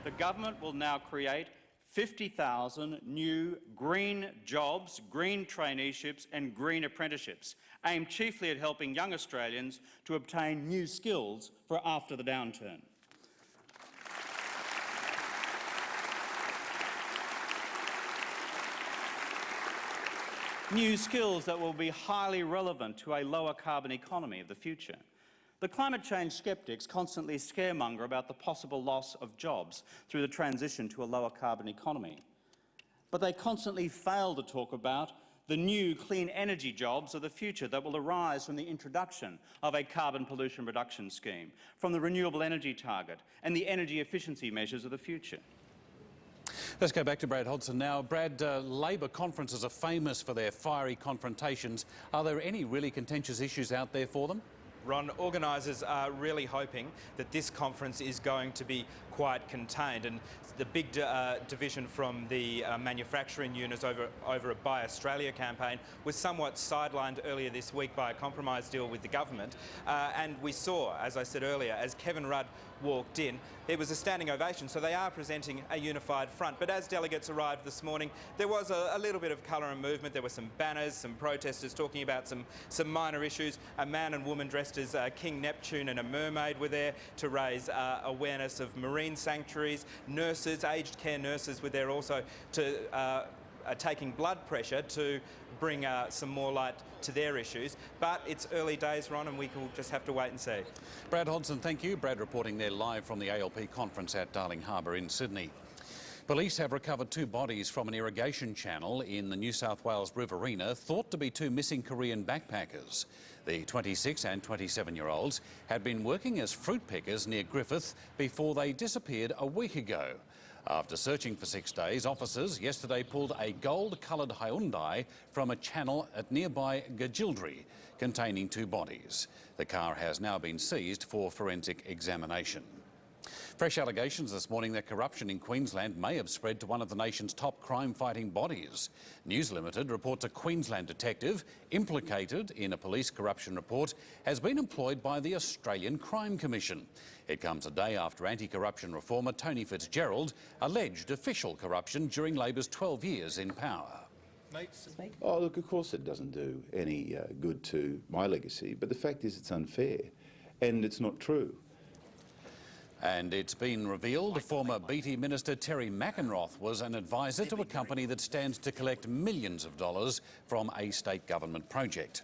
The government will now create 50,000 new green jobs, green traineeships and green apprenticeships, aimed chiefly at helping young Australians to obtain new skills for after the downturn. New skills that will be highly relevant to a lower carbon economy of the future. The climate change sceptics constantly scaremonger about the possible loss of jobs through the transition to a lower carbon economy. But they constantly fail to talk about the new clean energy jobs of the future that will arise from the introduction of a carbon pollution reduction scheme, from the renewable energy target and the energy efficiency measures of the future. Let's go back to Brad Hodson now. Brad, Labor conferences are famous for their fiery confrontations. Are there any really contentious issues out there for them? Ron, organisers are really hoping that this conference is going to be quite contained, and the big division from the manufacturing units over a Buy Australia campaign was somewhat sidelined earlier this week by a compromise deal with the government. And we saw, as I said earlier, as Kevin Rudd walked in, it was a standing ovation, so they are presenting a unified front. But as delegates arrived this morning, there was a little bit of colour and movement. There were some banners, some protesters talking about some minor issues. A man and woman dressed as King Neptune and a mermaid were there to raise awareness of marine sanctuaries. Nurses, aged care nurses were there also to taking blood pressure to bring some more light to their issues. But it's early days, Ron, and we will just have to wait and see. Brad Hodson, thank you. Brad reporting there live from the ALP conference at Darling Harbour in Sydney. Police have recovered 2 bodies from an irrigation channel in the New South Wales Riverina, thought to be 2 missing Korean backpackers. The 26 and 27-year-olds had been working as fruit pickers near Griffith before they disappeared a week ago. After searching for 6 days, officers yesterday pulled a gold-coloured Hyundai from a channel at nearby Gajildri, containing 2 bodies. The car has now been seized for forensic examination. Fresh allegations this morning that corruption in Queensland may have spread to one of the nation's top crime-fighting bodies. News Limited reports a Queensland detective implicated in a police corruption report has been employed by the Australian Crime Commission. It comes a day after anti-corruption reformer Tony Fitzgerald alleged official corruption during Labor's 12 years in power. Oh, look, of course it doesn't do any good to my legacy, but the fact is it's unfair and it's not true. And it's been revealed former BT Minister Terry McEnroth was an advisor to a company that stands to collect millions of dollars from a state government project.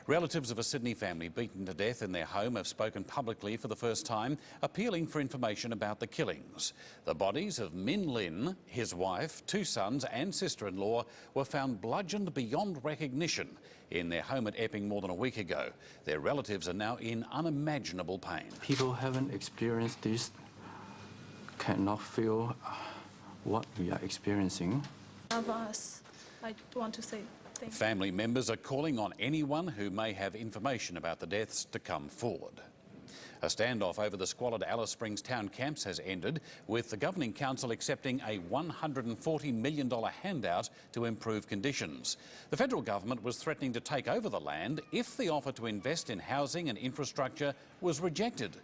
Relatives of a Sydney family beaten to death in their home have spoken publicly for the first time, appealing for information about the killings. The bodies of Min Lin, his wife, 2 sons and sister-in-law were found bludgeoned beyond recognition in their home at Epping more than a week ago. Their relatives are now in unimaginable pain. People haven't experienced this, cannot feel what we are experiencing. Of us, I want to say thank you. Family members are calling on anyone who may have information about the deaths to come forward. A standoff over the squalid Alice Springs town camps has ended, with the Governing Council accepting a $140 million handout to improve conditions. The federal government was threatening to take over the land if the offer to invest in housing and infrastructure was rejected.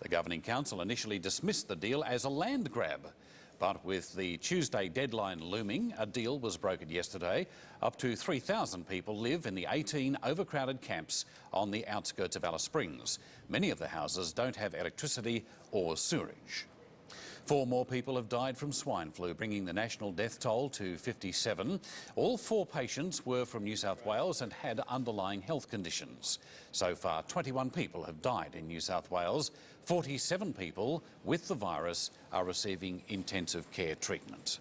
The Governing Council initially dismissed the deal as a land grab. But with the Tuesday deadline looming, a deal was brokered yesterday. Up to 3,000 people live in the 18 overcrowded camps on the outskirts of Alice Springs. Many of the houses don't have electricity or sewerage. 4 more people have died from swine flu, bringing the national death toll to 57. All 4 patients were from New South Wales and had underlying health conditions. So far, 21 people have died in New South Wales. 47 people with the virus are receiving intensive care treatment.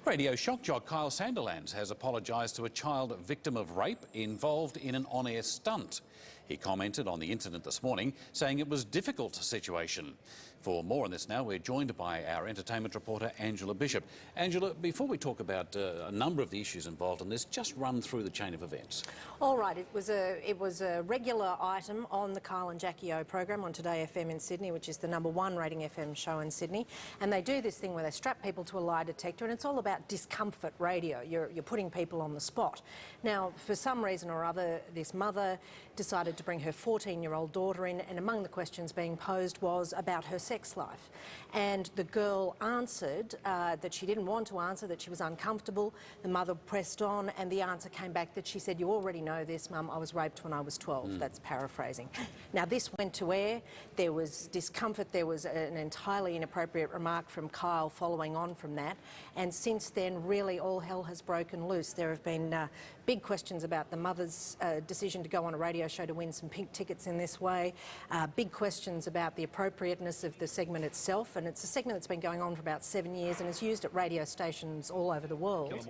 Radio shock jock Kyle Sandilands has apologised to a child victim of rape involved in an on-air stunt. He commented on the incident this morning, saying it was a difficult situation. For more on this now, we're joined by our entertainment reporter, Angela Bishop. Angela, before we talk about a number of the issues involved in this, just run through the chain of events. All right, it was a regular item on the Kyle and Jackie O program on Today FM in Sydney, which is the #1 rating FM show in Sydney. And they do this thing where they strap people to a lie detector, and it's all about discomfort radio. You're putting people on the spot. Now, for some reason or other, this mother decided to bring her 14-year-old daughter in, and among the questions being posed was about her sex life. And the girl answered that she didn't want to answer, that she was uncomfortable. The mother pressed on, and the answer came back that she said, "You already know this, Mum, I was raped when I was 12. That's paraphrasing. Now, this went to air. There was discomfort. There was an entirely inappropriate remark from Kyle following on from that. And since then, really, all hell has broken loose. There have been big questions about the mother's decision to go on a radio show to win some pink tickets in this way, big questions about the appropriateness of the segment itself, and it's a segment that's been going on for about 7 years and is used at radio stations all over the world.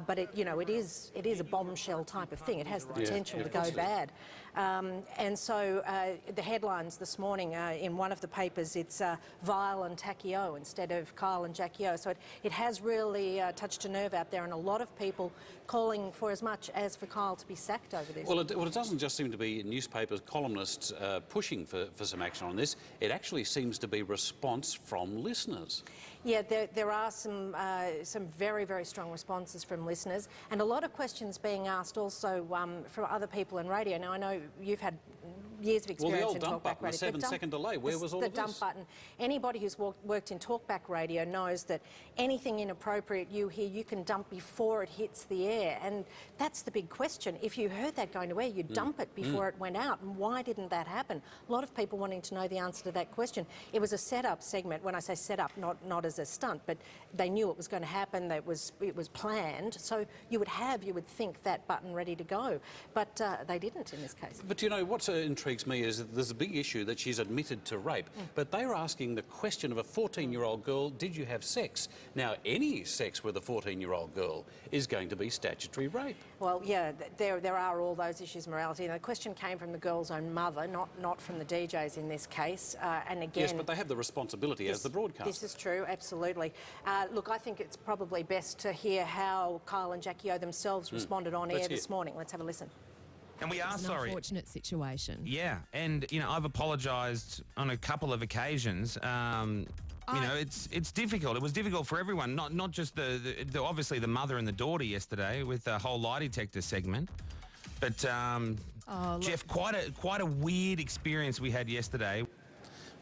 But it is a bombshell type of thing. It has the potential to go bad. And so the headlines this morning in one of the papers, it's Vile and Tacky O instead of Kyle and Jackie O. So it has really touched a nerve out there, and a lot of people calling for as much as for Kyle to be sacked over this. Well, it doesn't just seem to be newspapers, columnists pushing for some action on this. It actually seems to be response from listeners. Yeah, there are some very, very strong responses from listeners, and a lot of questions being asked also from other people in radio. Now, I know you've had years of experience in talkback radio. The 7-second delay, where was all of this? The dump button. Anybody who's worked in talkback radio knows that anything inappropriate you hear, you can dump before it hits the air, and that's the big question. If you heard that going to air, you'd dump it before it went out, and why didn't that happen? A lot of people wanting to know the answer to that question. It was a set-up segment. When I say set-up, not as a stunt, but they knew it was going to happen. It was planned, so you would think that button ready to go, but they didn't in this case. But you know what intrigues me is that there's a big issue that she's admitted to rape, but they were asking the question of a 14-year-old girl, did you have sex? Now, any sex with a 14-year-old girl is going to be statutory rape. Well, yeah, there are all those issues of morality. And the question came from the girl's own mother, not from the DJs in this case. And again, yes, but they have the responsibility as the broadcaster. This is true, absolutely. Look, I think it's probably best to hear how Kyle and Jackie O themselves responded on air this morning. Let's have a listen. And we are sorry. It's an unfortunate situation. Yeah, and I've apologised on a couple of occasions. It's difficult. It was difficult for everyone, not just the obviously the mother and the daughter yesterday with the whole lie detector segment, but Jeff, quite a weird experience we had yesterday.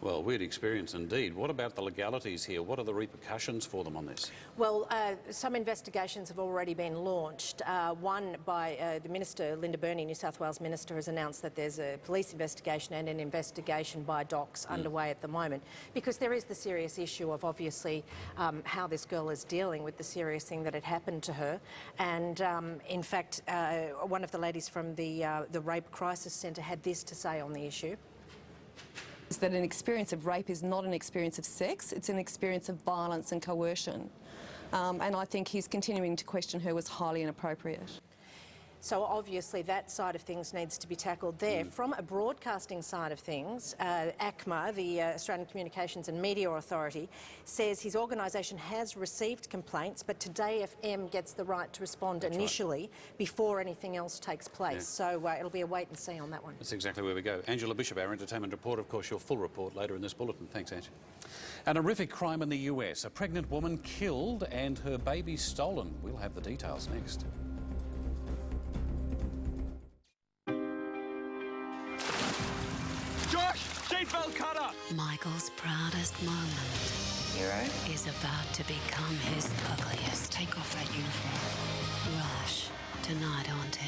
Well, weird experience indeed. What about the legalities here? What are the repercussions for them on this? Well, some investigations have already been launched. One by the Minister, Linda Burney, New South Wales Minister, has announced that there's a police investigation and an investigation by docs underway at the moment, because there is the serious issue of obviously how this girl is dealing with the serious thing that had happened to her. And in fact, one of the ladies from the Rape Crisis Centre had this to say on the issue. Is that an experience of rape is not an experience of sex, it's an experience of violence and coercion. And I think his continuing to question her was highly inappropriate. So obviously that side of things needs to be tackled there. From a broadcasting side of things, ACMA, the Australian Communications and Media Authority, says his organisation has received complaints, but Today FM gets the right to respond initially before anything else takes place. So it'll be a wait and see on that one. That's exactly where we go. Angela Bishop, our entertainment reporter. Of course, your full report later in this bulletin. Thanks, Ange. An horrific crime in the US. A pregnant woman killed and her baby stolen. We'll have the details next. Seatbelt cutter! Michael's proudest moment is about to become his ugliest. Take off that uniform. Rush, tonight on 10.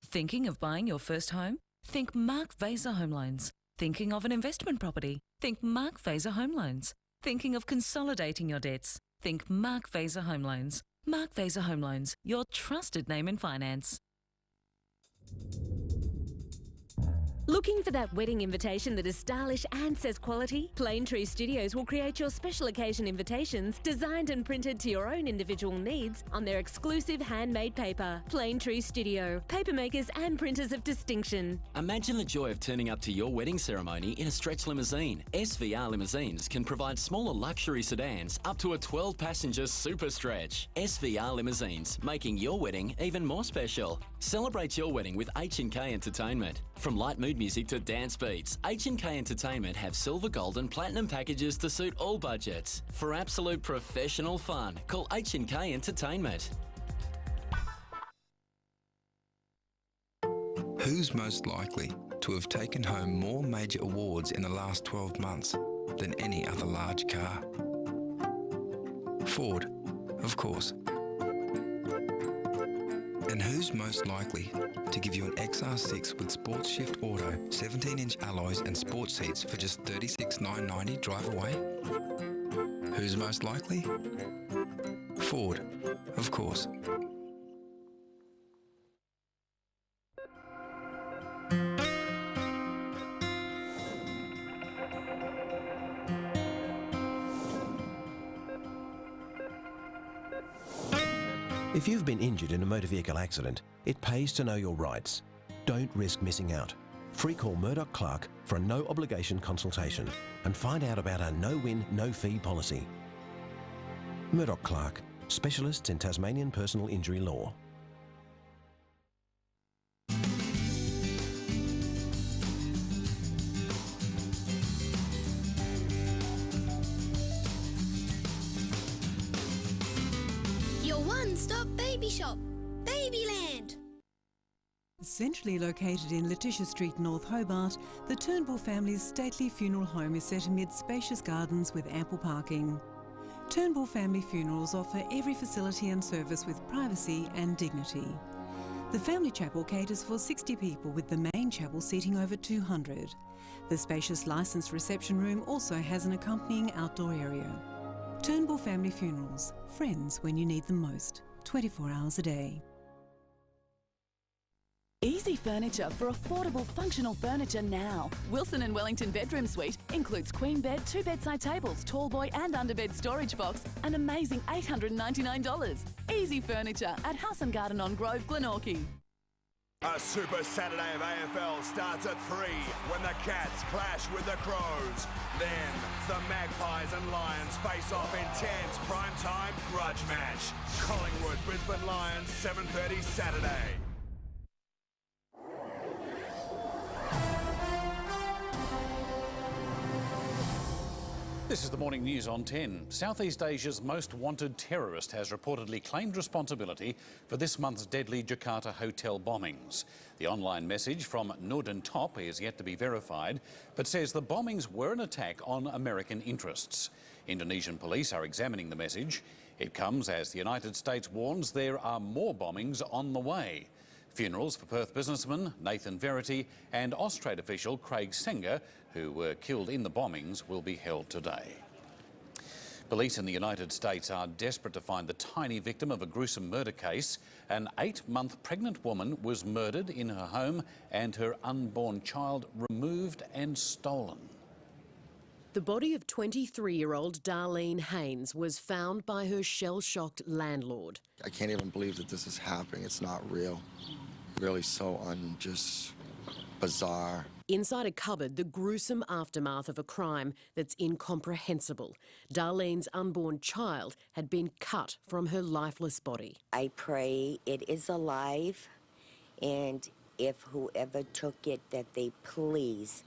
Thinking of buying your first home? Think Mark Vaser Home Loans. Thinking of an investment property? Think Mark Vaser Home Loans. Thinking of consolidating your debts? Think Mark Vaser Home Loans. Mark Vaser Home Loans, your trusted name in finance. Looking for that wedding invitation that is stylish and says quality? Plaintree Studios will create your special occasion invitations designed and printed to your own individual needs on their exclusive handmade paper. Plaintree Studio, papermakers and printers of distinction. Imagine the joy of turning up to your wedding ceremony in a stretch limousine. SVR Limousines can provide smaller luxury sedans up to a 12-passenger super stretch. SVR Limousines, making your wedding even more special. Celebrate your wedding with H&K Entertainment. From light mood music to dance beats, H&K Entertainment have silver, gold and platinum packages to suit all budgets. For absolute professional fun, call H&K Entertainment. Who's most likely to have taken home more major awards in the last 12 months than any other large car. Ford, of course. And who's most likely to give you an XR6 with Sports Shift Auto, 17-inch alloys and sports seats for just $36,990 drive away? Who's most likely? Ford, of course. If you've been injured in a motor vehicle accident, it pays to know your rights. Don't risk missing out. Free call Murdoch Clark for a no-obligation consultation and find out about our no-win, no-fee policy. Murdoch Clark, specialists in Tasmanian personal injury law. Your one-stop baby shop, Babyland. Centrally located in Letitia Street, North Hobart, the Turnbull family's stately funeral home is set amid spacious gardens with ample parking. Turnbull Family Funerals offer every facility and service with privacy and dignity. The family chapel caters for 60 people, with the main chapel seating over 200. The spacious licensed reception room also has an accompanying outdoor area. Turnbull Family Funerals, friends when you need them most, 24 hours a day. Easy furniture for affordable functional furniture now. Wilson & Wellington Bedroom Suite includes queen bed, 2 bedside tables, tall boy and underbed storage box, an amazing $899. Easy furniture at House and Garden on Grove, Glenorchy. A Super Saturday of AFL starts at 3 when the Cats clash with the Crows. Then the Magpies and Lions face off intense primetime grudge match. Collingwood, Brisbane Lions, 7:30 Saturday. This is the morning news on 10. Southeast Asia's most wanted terrorist has reportedly claimed responsibility for this month's deadly Jakarta hotel bombings. The online message from Nurdin Top is yet to be verified, but says the bombings were an attack on American interests. Indonesian police are examining the message. It comes as the United States warns there are more bombings on the way. Funerals for Perth businessman Nathan Verity and Austrade official Craig Senger, who were killed in the bombings, will be held today. Police in the United States are desperate to find the tiny victim of a gruesome murder case. An 8-month pregnant woman was murdered in her home and her unborn child removed and stolen. The body of 23-year-old Darlene Haynes was found by her shell-shocked landlord. I can't even believe that this is happening. It's not real. Really so just bizarre. Inside a cupboard, the gruesome aftermath of a crime that's incomprehensible. Darlene's unborn child had been cut from her lifeless body. I pray it is alive, and if whoever took it, that they please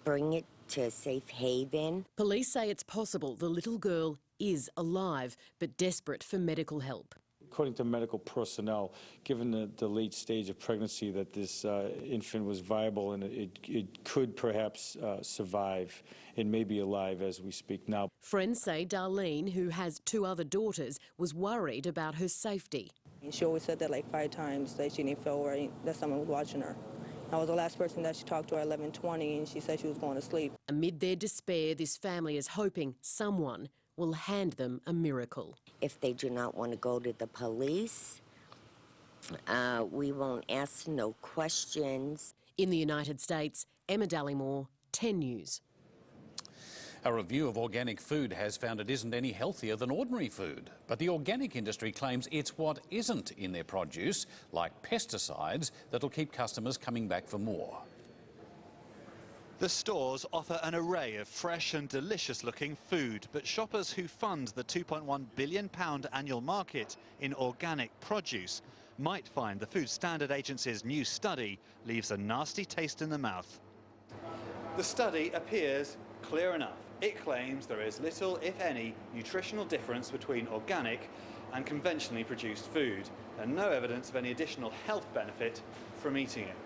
bring it to a safe haven. Police say it's possible the little girl is alive, but desperate for medical help. According to medical personnel, given the late stage of pregnancy, that this infant was viable and it could perhaps survive. It may be alive as we speak now. Friends say Darlene, who has 2 other daughters, was worried about her safety. She always said that like 5 times, that she didn't feel right, that someone was watching her. I was the last person that she talked to at 11:20, and she said she was going to sleep. Amid their despair, this family is hoping someone will hand them a miracle. If they do not want to go to the police, we won't ask no questions. In the United States, Emma Dallymore, 10 News. A review of organic food has found it isn't any healthier than ordinary food. But the organic industry claims it's what isn't in their produce, like pesticides, that'll keep customers coming back for more. The stores offer an array of fresh and delicious-looking food, but shoppers who fund the £2.1 billion annual market in organic produce might find the Food Standard Agency's new study leaves a nasty taste in the mouth. The study appears clear enough. It claims there is little, if any, nutritional difference between organic and conventionally produced food, and no evidence of any additional health benefit from eating it.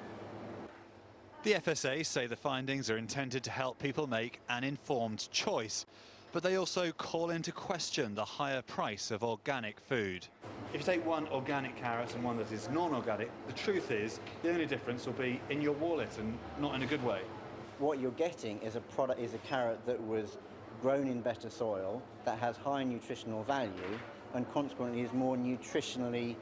The FSA say the findings are intended to help people make an informed choice, but they also call into question the higher price of organic food. If you take one organic carrot and one that is non-organic, the truth is the only difference will be in your wallet and not in a good way. What you're getting is a carrot that was grown in better soil, that has high nutritional value, and consequently is more nutritionally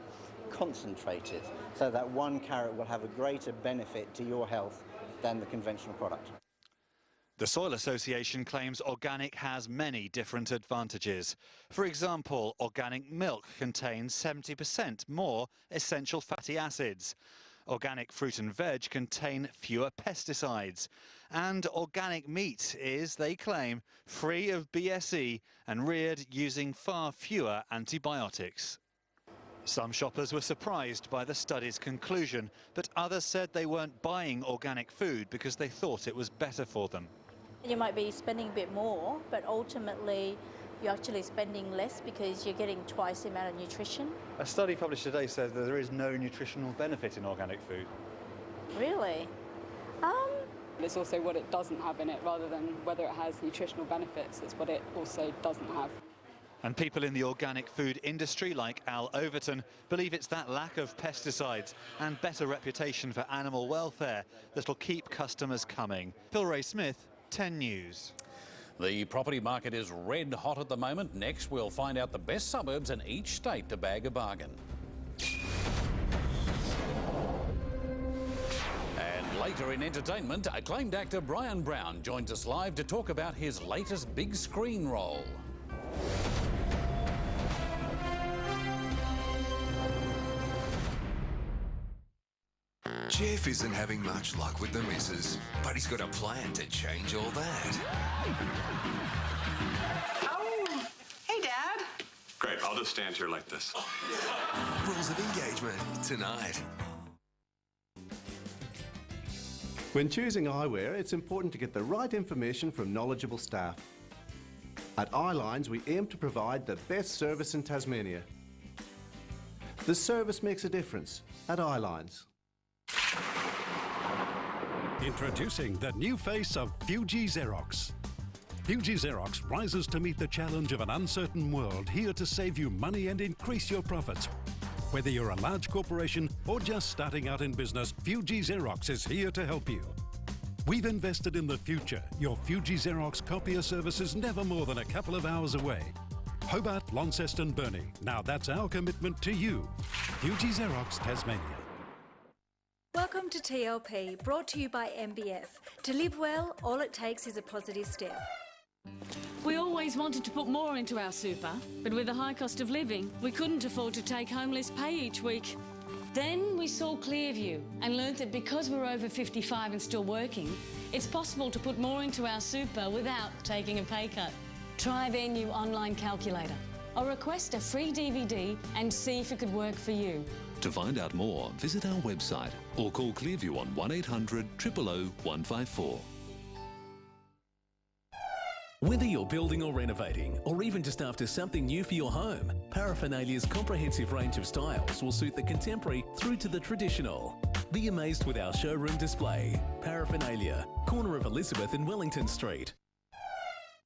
concentrated, so that one carrot will have a greater benefit to your health than the conventional product. The Soil Association claims organic has many different advantages. For example, organic milk contains 70% more essential fatty acids. Organic fruit and veg contain fewer pesticides. And organic meat is, they claim, free of BSE and reared using far fewer antibiotics. Some shoppers were surprised by the study's conclusion, but others said they weren't buying organic food because they thought it was better for them. You might be spending a bit more, but ultimately you're actually spending less because you're getting twice the amount of nutrition. A study published today says that there is no nutritional benefit in organic food. Really? It's also what it doesn't have in it, rather than whether it has nutritional benefits. It's what it also doesn't have. And people in the organic food industry, like Al Overton, believe it's that lack of pesticides and better reputation for animal welfare that'll keep customers coming. Phil Ray Smith, 10 News. The property market is red hot at the moment. Next, we'll find out the best suburbs in each state to bag a bargain. And later in entertainment, acclaimed actor Brian Brown joins us live to talk about his latest big screen role. Jeff isn't having much luck with the missus, but he's got a plan to change all that. Oh, hey, Dad. Great, I'll just stand here like this. Rules of engagement tonight. When choosing eyewear, it's important to get the right information from knowledgeable staff. At Eyelines, we aim to provide the best service in Tasmania. The service makes a difference at Eyelines. Introducing the new face of Fuji Xerox. Fuji Xerox rises to meet the challenge of an uncertain world, here to save you money and increase your profits. Whether you're a large corporation or just starting out in business, Fuji Xerox is here to help you. We've invested in the future. Your Fuji Xerox copier service is never more than a couple of hours away. Hobart, Launceston, Burnie. Now that's our commitment to you. Fuji Xerox, Tasmania. Welcome to TLP, brought to you by MBF. To live well, all it takes is a positive step. We always wanted to put more into our super, but with the high cost of living, we couldn't afford to take homeless pay each week. Then we saw Clearview and learnt that because we're over 55 and still working, it's possible to put more into our super without taking a pay cut. Try their new online calculator or request a free DVD and see if it could work for you. To find out more, visit our website or call Clearview on 1800 000 154. Whether you're building or renovating, or even just after something new for your home, Paraphernalia's comprehensive range of styles will suit the contemporary through to the traditional. Be amazed with our showroom display. Paraphernalia, corner of Elizabeth and Wellington Street.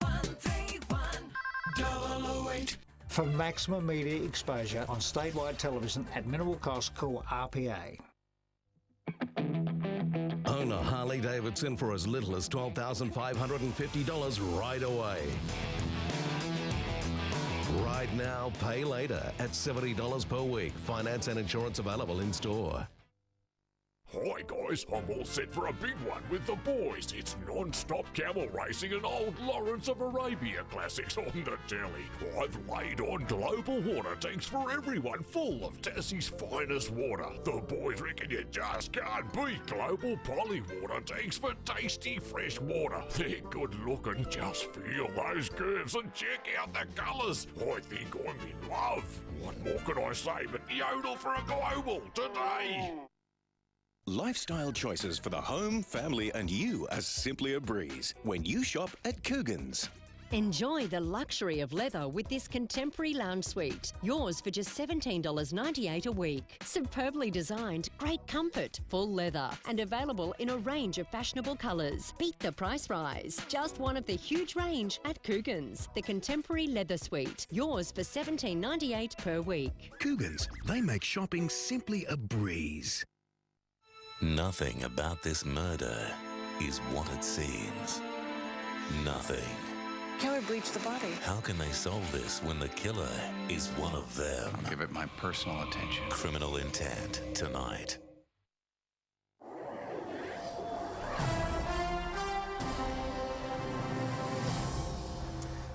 131-008. For maximum media exposure on statewide television at minimal cost, call RPA. Own a Harley-Davidson for as little as $12,550 right away. Ride now, pay later at $70 per week. Finance and insurance available in store. Hi guys, I'm all set for a big one with the boys. It's non-stop camel racing and old Lawrence of Arabia classics on the telly. I've laid on global water tanks for everyone, full of Tassie's finest water. The boys reckon you just can't beat global poly water tanks for tasty fresh water. They're good looking, just feel those curves and check out the colours. I think I'm in love. What more could I say but yodel for a global today? Lifestyle choices for the home, family and you are simply a breeze when you shop at Coogan's. Enjoy the luxury of leather with this contemporary lounge suite. Yours for just $17.98 a week. Superbly designed, great comfort, full leather, and available in a range of fashionable colours. Beat the price rise. Just one of the huge range at Coogan's. The contemporary leather suite. Yours for $17.98 per week. Coogan's, they make shopping simply a breeze. Nothing about this murder is what it seems. Nothing. How we bleached the body. How can they solve this when the killer is one of them? I'll give it my personal attention. Criminal Intent, tonight.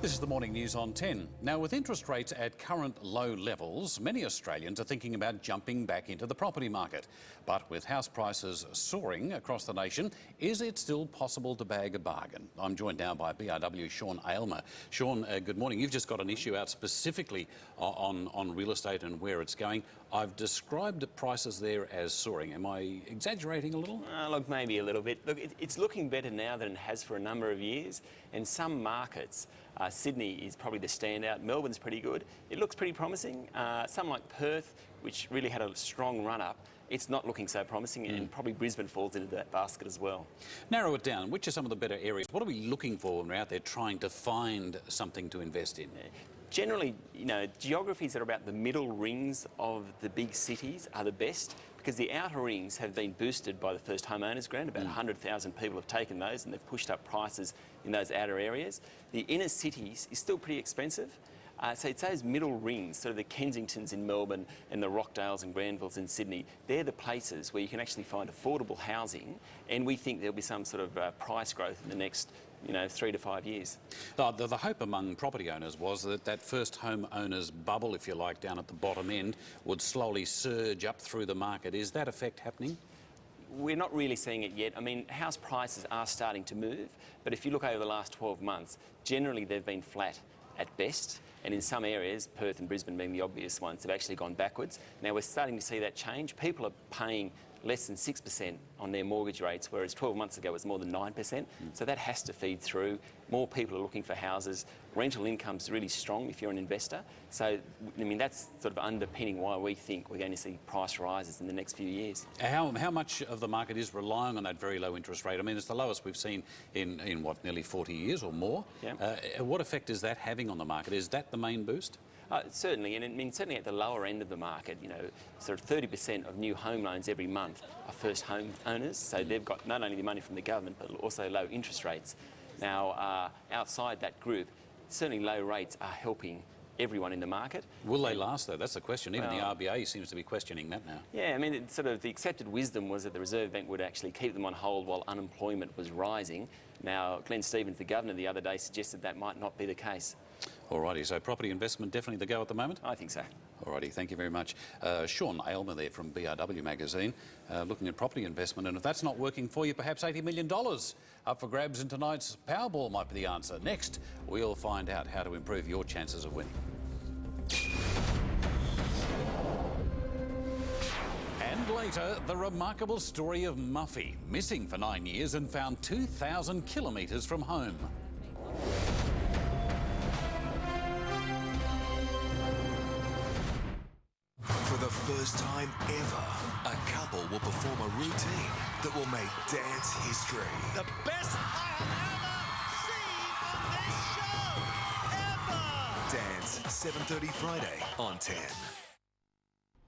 This is the morning news on 10. Now, with interest rates at current low levels, many Australians are thinking about jumping back into the property market. But with house prices soaring across the nation, is it still possible to bag a bargain? I'm joined now by BRW Sean Aylmer. Sean, good morning. You've just got an issue out specifically on real estate and where it's going. I've described the prices there as soaring. Am I exaggerating a little? Look, maybe a little bit. Look, it's looking better now than it has for a number of years. And some markets, Sydney is probably the standout. Melbourne's pretty good. It looks pretty promising. Some like Perth, which really had a strong run-up, it's not looking so promising, and probably Brisbane falls into that basket as well. Narrow it down. Which are some of the better areas? What are we looking for when we're out there trying to find something to invest in? Generally, you know, geographies that are about the middle rings of the big cities are the best, because the outer rings have been boosted by the first homeowners grant. About 100,000 people have taken those, and they've pushed up prices in those outer areas. The inner cities is still pretty expensive. So it's those middle rings, sort of the Kensingtons in Melbourne and the Rockdales and Granvilles in Sydney. They're the places where you can actually find affordable housing, and we think there'll be some sort of price growth in the next 3 to 5 years. The hope among property owners was that first home owners bubble, if you like, down at the bottom end would slowly surge up through the market. Is that effect happening? We're not really seeing it yet. I mean, house prices are starting to move, but if you look over the last 12 months, generally they've been flat at best. And in some areas, Perth and Brisbane being the obvious ones, have actually gone backwards. Now we're starting to see that change. People are paying less than 6% on their mortgage rates, whereas 12 months ago it was more than 9%. So that has to feed through. More people are looking for houses. Rental income's really strong if you're an investor. So, I mean, that's sort of underpinning why we think we're going to see price rises in the next few years. How much of the market is relying on that very low interest rate? I mean, it's the lowest we've seen in what, nearly 40 years or more? Yeah. What effect is that having on the market? Is that the main boost? Certainly, and I mean, certainly at the lower end of the market, sort of 30% of new home loans every month are first home owners, so they've got not only the money from the government, but also low interest rates. Now, outside that group, certainly low rates are helping everyone in the market. Will they last, though? That's the question. Even the RBA seems to be questioning that now. Yeah, I mean, it's sort of the accepted wisdom was that the Reserve Bank would actually keep them on hold while unemployment was rising. Now, Glenn Stevens, the Governor, the other day suggested that might not be the case. Alrighty, so property investment definitely the go at the moment? I think so. Alrighty, thank you very much. Sean Aylmer there from BRW magazine, looking at property investment, and if that's not working for you, perhaps $80 million up for grabs in tonight's Powerball might be the answer. Next, we'll find out how to improve your chances of winning. And later, the remarkable story of Muffy, missing for 9 years and found 2,000 kilometres from home. For the first time ever, a couple will perform a routine that will make dance history. The best I have ever seen on this show, ever! Dance, 7:30 Friday on 10.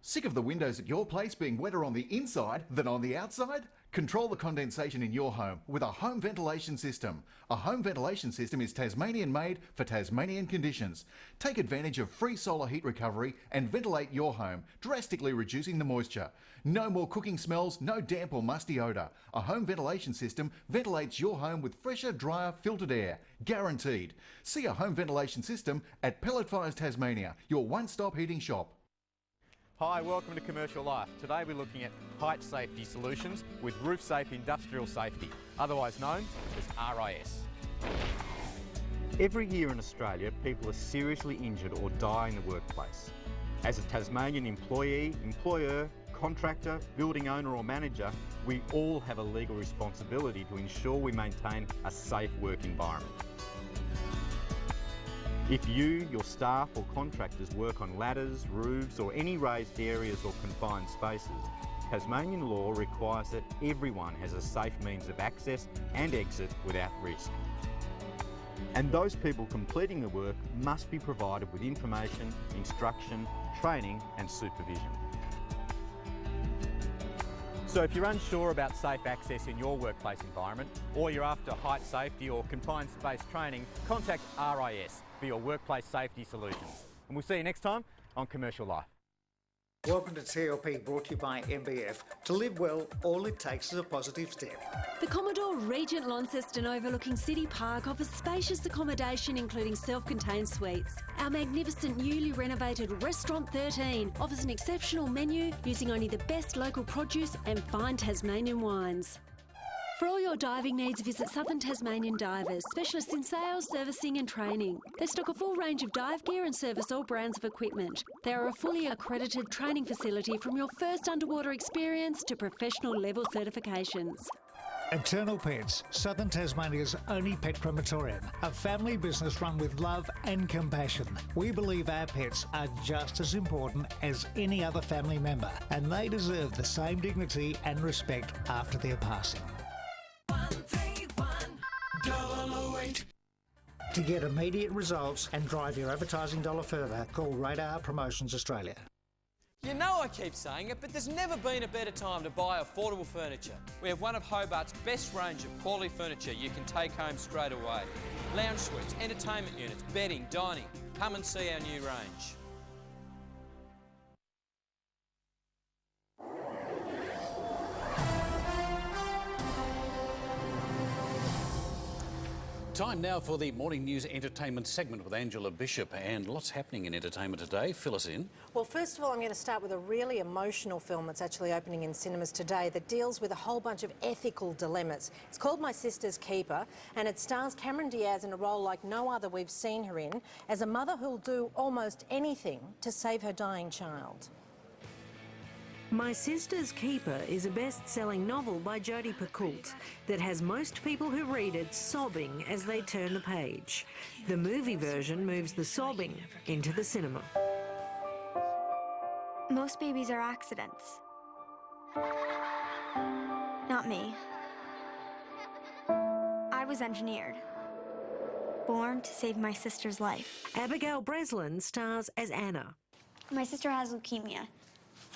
Sick of the windows at your place being wetter on the inside than on the outside? Control the condensation in your home with a home ventilation system. A home ventilation system is Tasmanian made for Tasmanian conditions. Take advantage of free solar heat recovery and ventilate your home, drastically reducing the moisture. No more cooking smells, no damp or musty odour. A home ventilation system ventilates your home with fresher, drier, filtered air. Guaranteed. See a home ventilation system at Pellet Fires Tasmania, your one-stop heating shop. Hi, welcome to Commercial Life. Today we're looking at height safety solutions with Roof Safe Industrial Safety, otherwise known as RIS. Every year in Australia, people are seriously injured or die in the workplace. As a Tasmanian employee, employer, contractor, building owner or manager, we all have a legal responsibility to ensure we maintain a safe work environment. If you, your staff or contractors work on ladders, roofs or any raised areas or confined spaces, Tasmanian law requires that everyone has a safe means of access and exit without risk. And those people completing the work must be provided with information, instruction, training and supervision. So if you're unsure about safe access in your workplace environment, or you're after height safety or confined space training, contact RIS for your workplace safety solutions. And we'll see you next time on Commercial Life. Welcome to TLP, brought to you by MBF. To live well, all it takes is a positive step. The Commodore Regent Launceston overlooking City Park offers spacious accommodation including self-contained suites. Our magnificent newly renovated Restaurant 13 offers an exceptional menu using only the best local produce and fine Tasmanian wines. For all your diving needs, visit Southern Tasmanian Divers, specialists in sales, servicing and training. They stock a full range of dive gear and service all brands of equipment. They are a fully accredited training facility from your first underwater experience to professional level certifications. Eternal Pets, Southern Tasmania's only pet crematorium. A family business run with love and compassion. We believe our pets are just as important as any other family member, and they deserve the same dignity and respect after their passing. To get immediate results and drive your advertising dollar further, call Radar Promotions Australia. You know I keep saying it, but there's never been a better time to buy affordable furniture. We have one of Hobart's best range of quality furniture you can take home straight away. Lounge suites, entertainment units, bedding, dining. Come and see our new range. Time now for the morning news entertainment segment with Angela Bishop, and lots happening in entertainment today. Fill us in. Well, first of all, I'm going to start with a really emotional film that's actually opening in cinemas today that deals with a whole bunch of ethical dilemmas. It's called My Sister's Keeper, and it stars Cameron Diaz in a role like no other we've seen her in, as a mother who'll do almost anything to save her dying child. My Sister's Keeper is a best-selling novel by Jodi Picoult that has most people who read it sobbing as they turn the page. The movie version moves the sobbing into the cinema. Most babies are accidents. Not me. I was engineered. Born to save my sister's life. Abigail Breslin stars as Anna. My sister has leukemia.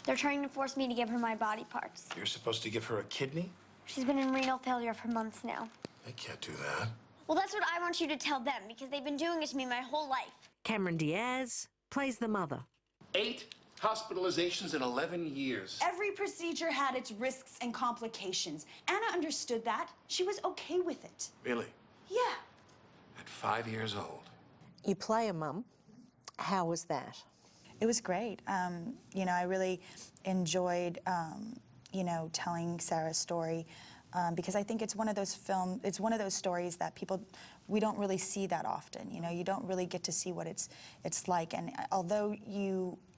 They're trying to force me to give her my body parts. You're supposed to give her a kidney? She's been in renal failure for months now. They can't do that. Well, that's what I want you to tell them, because they've been doing it to me my whole life. Cameron Diaz plays the mother. 8 hospitalizations in 11 years. Every procedure had its risks and complications. Anna understood that. She was okay with it. Really? Yeah. At 5 years old. You play a mum. How was that? It was great. You know, I really enjoyed, you know, telling Sarah's story because I think it's one of those stories that we don't really see that often. You know, you don't really get to see what it's like. And although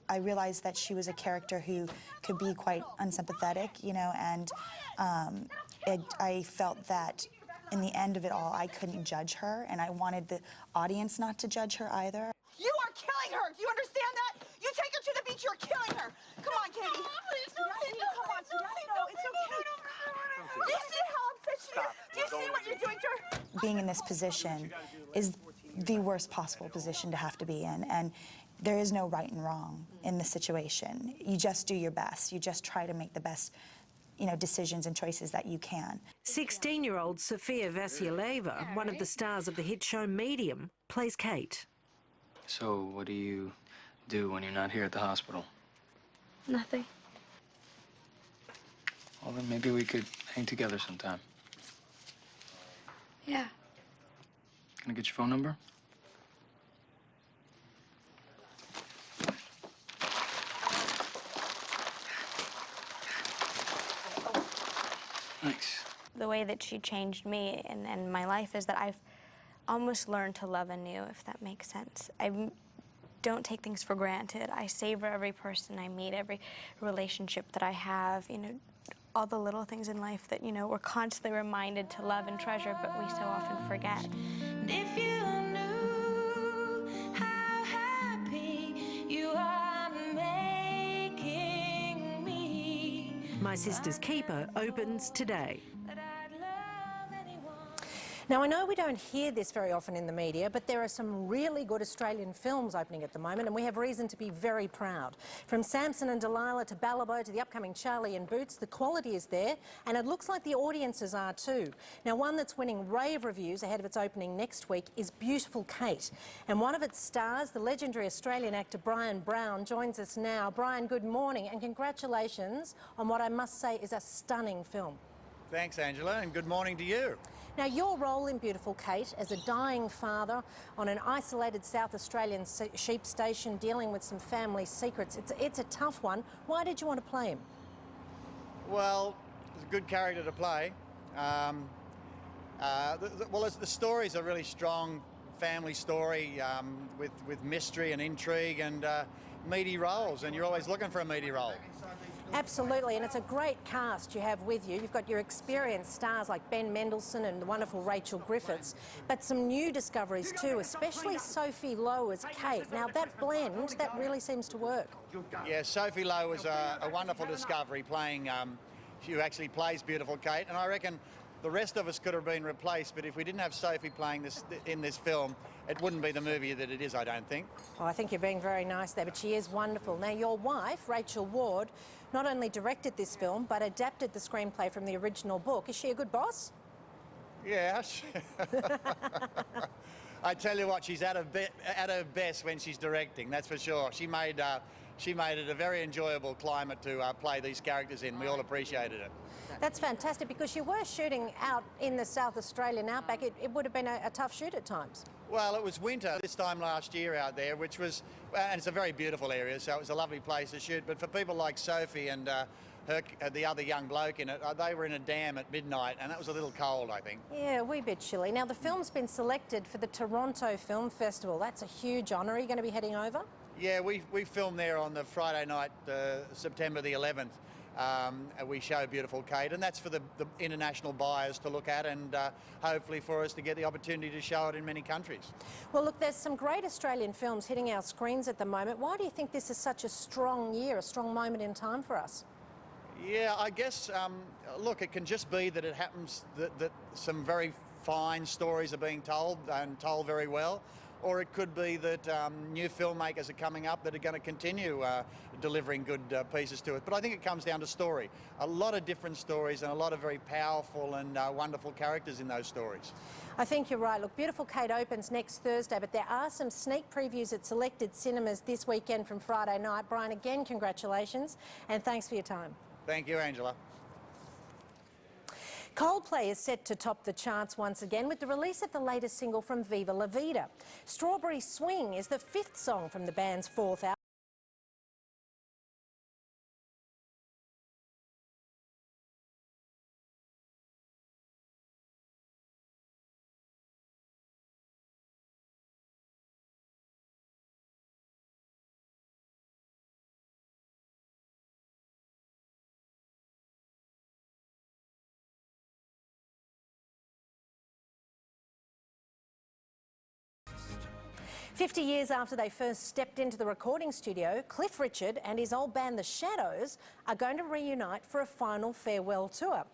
I realized that she was a character who could be quite unsympathetic, you know, and I felt that in the end of it all, I couldn't judge her, and I wanted the audience not to judge her either. You are killing her. Do you understand that? You take her to the beach, you're killing her. Come on, Katie. Please, come on, sweetheart. No, it's okay. Do you see how upset she is? Do you see what you're doing to her? Being in this position is the worst possible position to have to be in, and there is no right and wrong in the situation. You just do your best. You just try to make the best, you know, decisions and choices that you can. 16-year-old Sofia Vasileva, one of the stars of the hit show Medium, plays Kate. So what do you do when you're not here at the hospital? Nothing. Well, then maybe we could hang together sometime. Yeah. Can I get your phone number? Thanks. The way that she changed me and my life is that I've almost learned to love anew, if that makes sense. I don't take things for granted. I savor every person I meet, every relationship that I have, you know, all the little things in life that, you know, we're constantly reminded to love and treasure, but we so often forget. If you knew Sister's Keeper opens today. Now, I know we don't hear this very often in the media, but there are some really good Australian films opening at the moment, and we have reason to be very proud. From Samson and Delilah to Ballabo to the upcoming Charlie and Boots, the quality is there, and it looks like the audiences are too. Now, one that's winning rave reviews ahead of its opening next week is Beautiful Kate, and one of its stars, the legendary Australian actor Brian Brown, joins us now. Brian, good morning, and congratulations on what I must say is a stunning film. Thanks, Angela, and good morning to you. Now, your role in Beautiful Kate as a dying father on an isolated South Australian sheep station dealing with some family secrets, it's a tough one. Why did you want to play him? Well, it's a good character to play. The story's a really strong family story with mystery and intrigue and meaty roles, and you're always looking for a meaty role. Absolutely, and it's a great cast you have with you. You've got your experienced stars like Ben Mendelsohn and the wonderful Rachel Griffiths, but some new discoveries too, especially Sophie Lowe as Kate. Now that blend, that really seems to work. Yeah, Sophie Lowe was a wonderful discovery playing, she actually plays Beautiful Kate, and I reckon the rest of us could have been replaced, but if we didn't have Sophie playing in this film, it wouldn't be the movie that it is, I don't think. Oh, I think you're being very nice there, but she is wonderful. Now, your wife, Rachel Ward, not only directed this film, but adapted the screenplay from the original book. Is she a good boss? Yeah. I tell you what, she's at her best when she's directing, that's for sure. She made it a very enjoyable climate to play these characters in. We all appreciated it. That's fantastic, because you were shooting out in the South Australian outback. It would have been a tough shoot at times. Well, it was winter this time last year out there, which was, and it's a very beautiful area, so it was a lovely place to shoot. But for people like Sophie and the other young bloke in it, they were in a dam at midnight, and that was a little cold, I think. Yeah, a wee bit chilly. Now, the film's been selected for the Toronto Film Festival. That's a huge honour. Are you going to be heading over? Yeah, we filmed there on the Friday night, September the 11th. We show Beautiful Kate, and that's for the international buyers to look at, and hopefully for us to get the opportunity to show it in many countries. Well, look, there's some great Australian films hitting our screens at the moment. Why do you think this is such a strong year, a strong moment in time for us? Yeah, I guess, look, it can just be that it happens that some very fine stories are being told, and told very well. Or it could be that new filmmakers are coming up that are going to continue delivering good pieces to it. But I think it comes down to story. A lot of different stories and a lot of very powerful and wonderful characters in those stories. I think you're right. Look, Beautiful Kate opens next Thursday, but there are some sneak previews at selected cinemas this weekend from Friday night. Brian, again, congratulations, and thanks for your time. Thank you, Angela. Coldplay is set to top the charts once again with the release of the latest single from Viva La Vida. Strawberry Swing is the 5th song from the band's 4th album. "50 years after they first stepped into the recording studio, Cliff Richard and his old band The Shadows are going to reunite for a final farewell tour.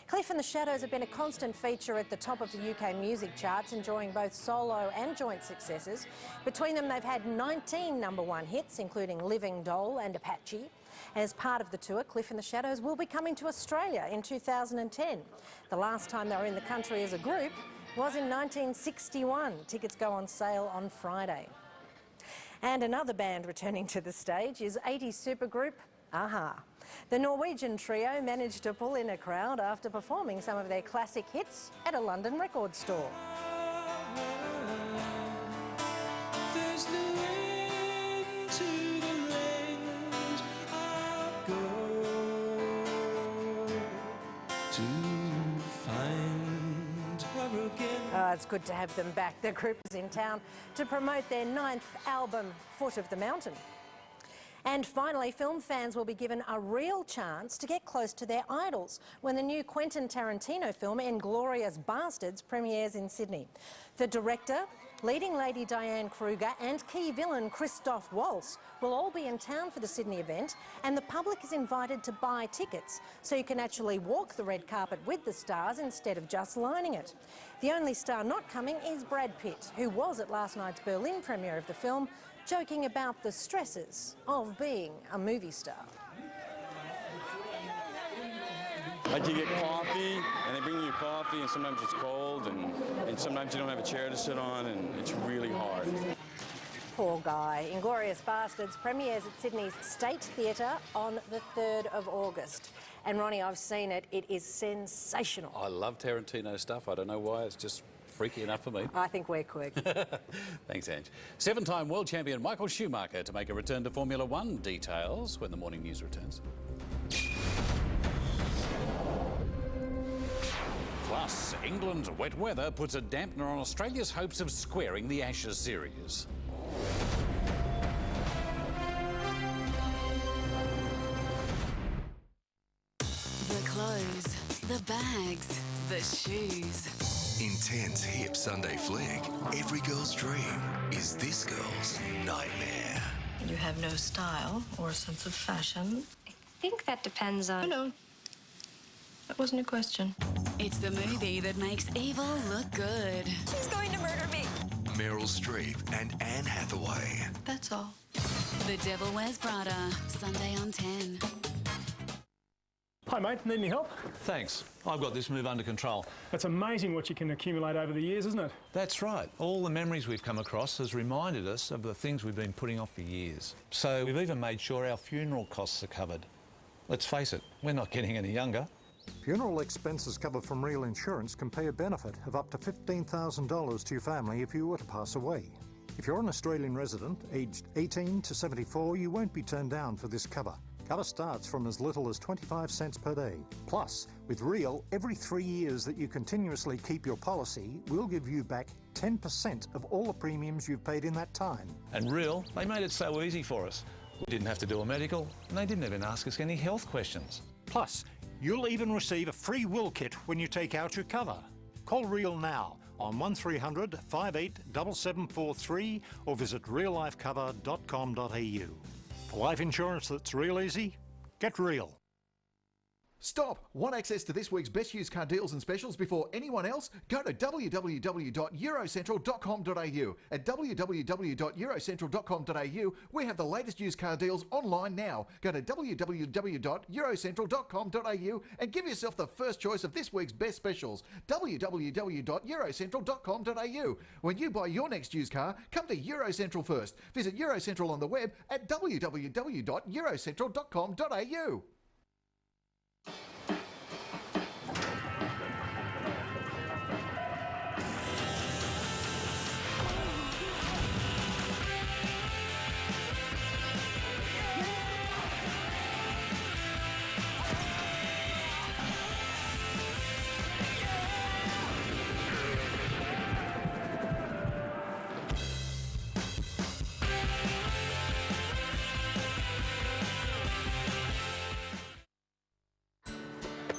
Cliff and The Shadows have been a constant feature at the top of the UK music charts, enjoying both solo and joint successes. Between them, they've had 19 #1 hits, including Living Doll and Apache. And as part of the tour, Cliff and The Shadows will be coming to Australia in 2010. The last time they were in the country as a group was in 1961. Tickets go on sale on Friday. And another band returning to the stage is 80s supergroup a-ha. The Norwegian trio managed to pull in a crowd after performing some of their classic hits at a London record store. There's no end to the lengths I'll go to find her again. It's good to have them back. The group is in town to promote their 9th album, Foot of the Mountain. And finally, film fans will be given a real chance to get close to their idols when the new Quentin Tarantino film, Inglourious Basterds, premieres in Sydney. The director Leading lady Diane Kruger and key villain Christoph Waltz will all be in town for the Sydney event, and the public is invited to buy tickets so you can actually walk the red carpet with the stars instead of just lining it. The only star not coming is Brad Pitt, who was at last night's Berlin premiere of the film, joking about the stresses of being a movie star. Like you get coffee, and they bring you coffee, and sometimes it's cold, and sometimes you don't have a chair to sit on, and it's really hard. Poor guy. Inglourious Bastards premieres at Sydney's State Theatre on the 3rd of August. And Ronnie, I've seen it. It is sensational. I love Tarantino stuff. I don't know why. It's just freaky enough for me. I think we're quick. Thanks, Ange. 7-time world champion Michael Schumacher to make a return to Formula One. Details when the morning news returns. Plus, England's wet weather puts a dampener on Australia's hopes of squaring the Ashes series. The clothes, the bags, the shoes. Intense hip Sunday flick. Every girl's dream is this girl's nightmare. You have no style or sense of fashion. I think that depends on... No, that wasn't a question. It's the movie that makes evil look good. She's going to murder me. Meryl Streep and Anne Hathaway. That's all. The Devil Wears Prada, Sunday on 10. Hi mate, need any help? Thanks. I've got this move under control. It's amazing what you can accumulate over the years, isn't it? That's right. All the memories we've come across has reminded us of the things we've been putting off for years. So we've even made sure our funeral costs are covered. Let's face it, we're not getting any younger. Funeral expenses covered from Real Insurance can pay a benefit of up to $15,000 to your family if you were to pass away. If you're an Australian resident aged 18 to 74, you won't be turned down for this cover. Cover starts from as little as 25 cents per day. Plus, with Real, every 3 years that you continuously keep your policy, we'll give you back 10% of all the premiums you've paid in that time. And Real, they made it so easy for us. We didn't have to do a medical, and they didn't even ask us any health questions. Plus, you'll even receive a free will kit when you take out your cover. Call Real now on 1300 587743 or visit reallifecover.com.au. For life insurance that's real easy, get Real. Stop! Want access to this week's best used car deals and specials before anyone else? Go to www.eurocentral.com.au. At www.eurocentral.com.au, we have the latest used car deals online now. Go to www.eurocentral.com.au and give yourself the first choice of this week's best specials. www.eurocentral.com.au. When you buy your next used car, come to Eurocentral first. Visit Eurocentral on the web at www.eurocentral.com.au.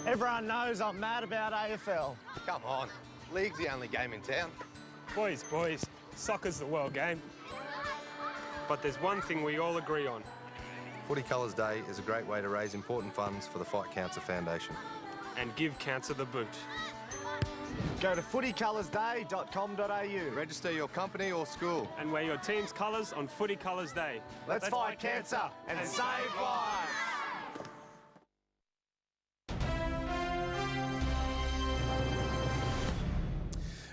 Everyone knows I'm mad about AFL. Come on, league's the only game in town. Boys, soccer's the world game. But there's one thing we all agree on. Footy Colours Day is a great way to raise important funds for the Fight Cancer Foundation. And give cancer the boot. Go to footycolorsday.com.au. Register your company or school. And wear your team's colours on Footy Colours Day. Let's fight cancer and save lives!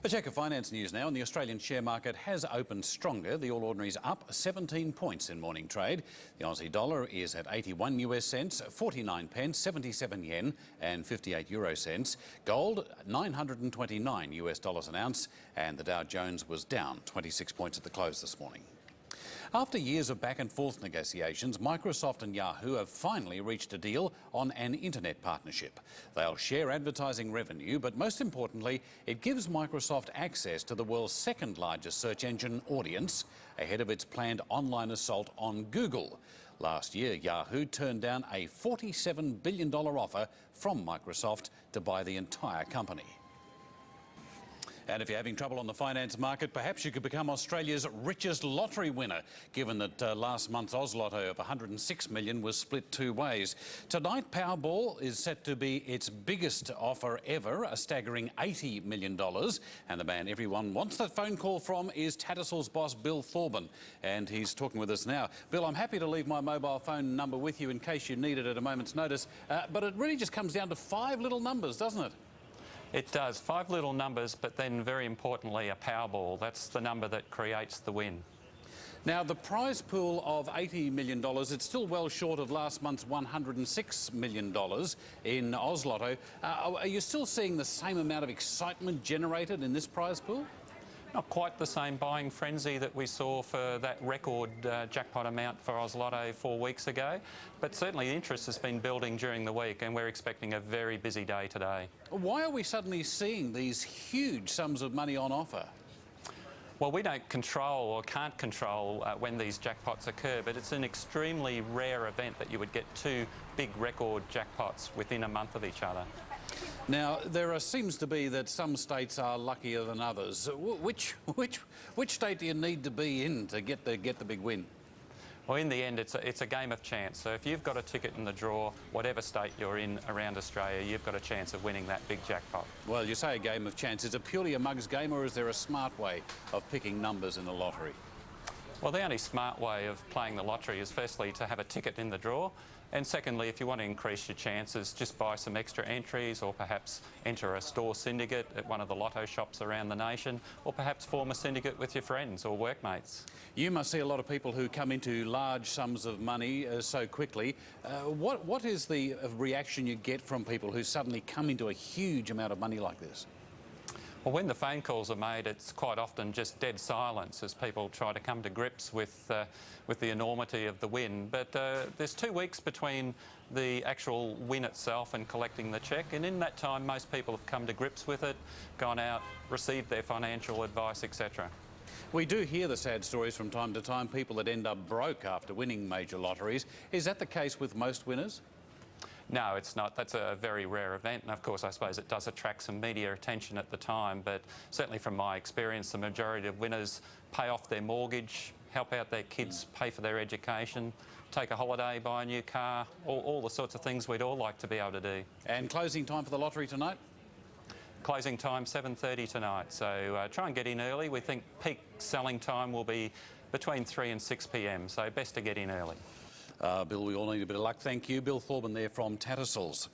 A check of finance news now, and the Australian share market has opened stronger. The All Ordinaries up 17 points in morning trade. The Aussie dollar is at 81 US cents, 49 pence, 77 yen and 58 euro cents. Gold, 929 US dollars an ounce, and the Dow Jones was down 26 points at the close this morning. After years of back and forth negotiations, Microsoft and Yahoo have finally reached a deal on an internet partnership. They'll share advertising revenue, but most importantly, it gives Microsoft access to the world's second largest search engine audience ahead of its planned online assault on Google. Last year, Yahoo turned down a $47 billion offer from Microsoft to buy the entire company. And if you're having trouble on the finance market, perhaps you could become Australia's richest lottery winner, given that last month's Oz Lotto of 106 million was split two ways. Tonight, Powerball is set to be its biggest offer ever, a staggering $80 million. And the man everyone wants that phone call from is Tattersalls boss Bill Thorburn, and he's talking with us now. Bill, I'm happy to leave my mobile phone number with you in case you need it at a moment's notice, but it really just comes down to 5 little numbers, doesn't it? It does. 5 little numbers, but then very importantly a Powerball. That's the number that creates the win. Now, the prize pool of $80 million, it's still well short of last month's $106 million in Oz Lotto. Are you still seeing the same amount of excitement generated in this prize pool? Not quite the same buying frenzy that we saw for that record jackpot amount for Oz Lotto 4 weeks ago, but certainly the interest has been building during the week and we're expecting a very busy day today. Why are we suddenly seeing these huge sums of money on offer? Well, we don't control or can't control when these jackpots occur, but it's an extremely rare event that you would get 2 big record jackpots within a month of each other. Now, there seems to be that some states are luckier than others. Which state do you need to be in to get the big win? Well, in the end, it's a game of chance. So if you've got a ticket in the draw, whatever state you're in around Australia, you've got a chance of winning that big jackpot. Well, you say a game of chance. Is it purely a mug's game, or is there a smart way of picking numbers in the lottery? Well, the only smart way of playing the lottery is firstly to have a ticket in the draw, and secondly, if you want to increase your chances, just buy some extra entries or perhaps enter a store syndicate at one of the lotto shops around the nation, or perhaps form a syndicate with your friends or workmates. You must see a lot of people who come into large sums of money so quickly. What is the reaction you get from people who suddenly come into a huge amount of money like this? Well, when the phone calls are made, it's quite often just dead silence as people try to come to grips with the enormity of the win. But there's 2 weeks between the actual win itself and collecting the cheque, and in that time most people have come to grips with it, gone out, received their financial advice, etc. We do hear the sad stories from time to time, people that end up broke after winning major lotteries. Is that the case with most winners? No, it's not. That's a very rare event, and of course I suppose it does attract some media attention at the time, but certainly from my experience the majority of winners pay off their mortgage, help out their kids, pay for their education, take a holiday, buy a new car, all the sorts of things we'd all like to be able to do. And closing time for the lottery tonight? Closing time 7:30 tonight, so try and get in early. We think peak selling time will be between 3 and 6 p.m, so best to get in early. Bill, we all need a bit of luck. Thank you. Bill Thorburn there from Tattersalls.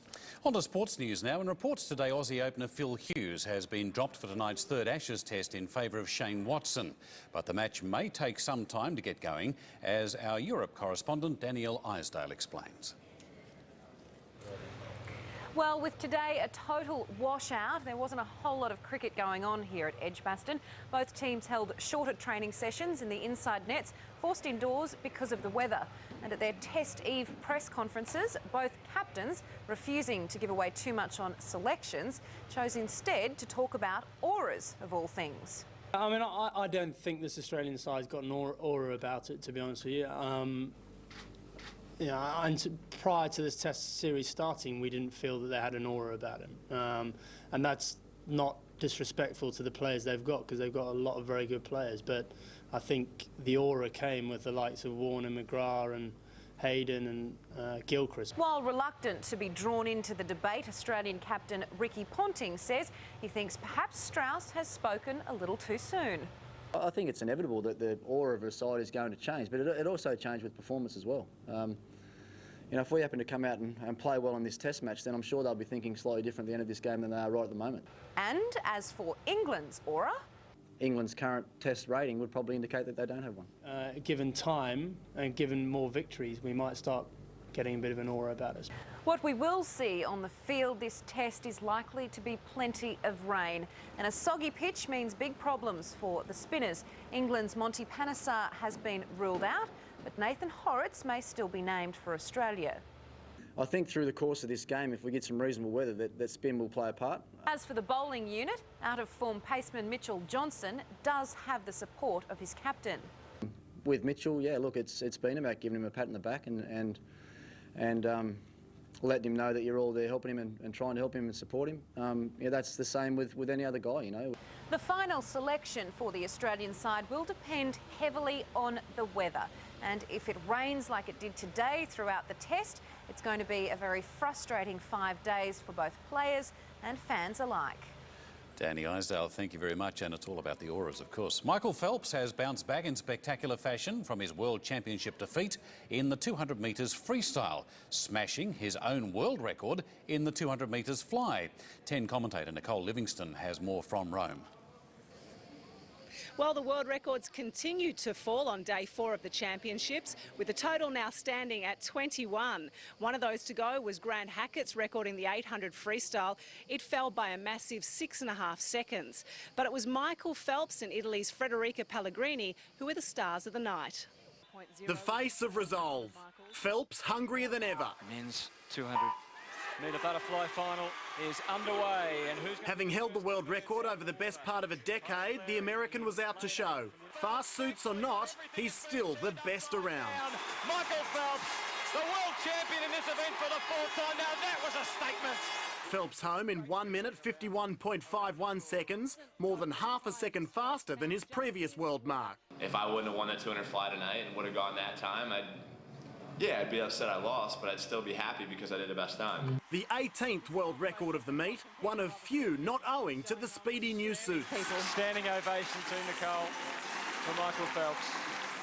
On to sports news now. In reports today, Aussie opener Phil Hughes has been dropped for tonight's third Ashes test in favour of Shane Watson. But the match may take some time to get going, as our Europe correspondent Danielle Isdale explains. Well, with today a total washout, there wasn't a whole lot of cricket going on here at Edgbaston. Both teams held shorter training sessions in the inside nets, forced indoors because of the weather. And at their Test Eve press conferences, both captains, refusing to give away too much on selections, chose instead to talk about auras of all things. I mean, I don't think this Australian side's got an aura about it, to be honest with you. And prior to this Test series starting, we didn't feel that they had an aura about him. And that's not disrespectful to the players they've got, because they've got a lot of very good players. But I think the aura came with the likes of Warner, McGrath and Hayden and Gilchrist. While reluctant to be drawn into the debate, Australian captain Ricky Ponting says he thinks perhaps Strauss has spoken a little too soon. I think it's inevitable that the aura of a side is going to change, but it also changed with performance as well. You know, if we happen to come out and play well in this Test match, then I'm sure they'll be thinking slightly different at the end of this game than they are right at the moment. And as for England's aura? England's current Test rating would probably indicate that they don't have one. Given time and given more victories, we might start getting a bit of an aura about us. What we will see on the field this Test is likely to be plenty of rain, and a soggy pitch means big problems for the spinners. England's Monty Panesar has been ruled out, but Nathan Horrocks may still be named for Australia. I think through the course of this game, if we get some reasonable weather, that spin will play a part. As for the bowling unit, out-of-form paceman Mitchell Johnson does have the support of his captain. With Mitchell, yeah, look, it's been about giving him a pat on the back and letting him know that you're all there helping him and trying to help him and support him. Yeah, that's the same with any other guy, you know. The final selection for the Australian side will depend heavily on the weather. And if it rains like it did today throughout the test, it's going to be a very frustrating 5 days for both players and fans alike. Danny Isdale, thank you very much, and it's all about the auras, of course. Michael Phelps has bounced back in spectacular fashion from his World Championship defeat in the 200 metres freestyle, smashing his own world record in the 200 metres fly. 10 commentator Nicole Livingstone has more from Rome. Well, the world records continue to fall on day 4 of the championships, with the total now standing at 21. One of those to go was Grant Hackett's record in the 800 freestyle. It fell by a massive 6.5 seconds. But it was Michael Phelps and Italy's Federica Pellegrini who were the stars of the night. The face of resolve. Phelps hungrier than ever. Men's 200-metre butterfly final is underway, and having held the world record over the best part of a decade, the American was out to show. Fast suits or not, he's still the best around. Michael Phelps, the world champion in this event for the 4th time. Now that was a statement. Phelps home in 1 minute 51.51 seconds, more than half a second faster than his previous world mark. If I wouldn't have won that 200 fly tonight and would have gone that time, I'd be upset I lost, but I'd still be happy because I did the best time. The 18th world record of the meet, one of few not owing to the speedy new suits. Standing ovation to Nicole for Michael Phelps.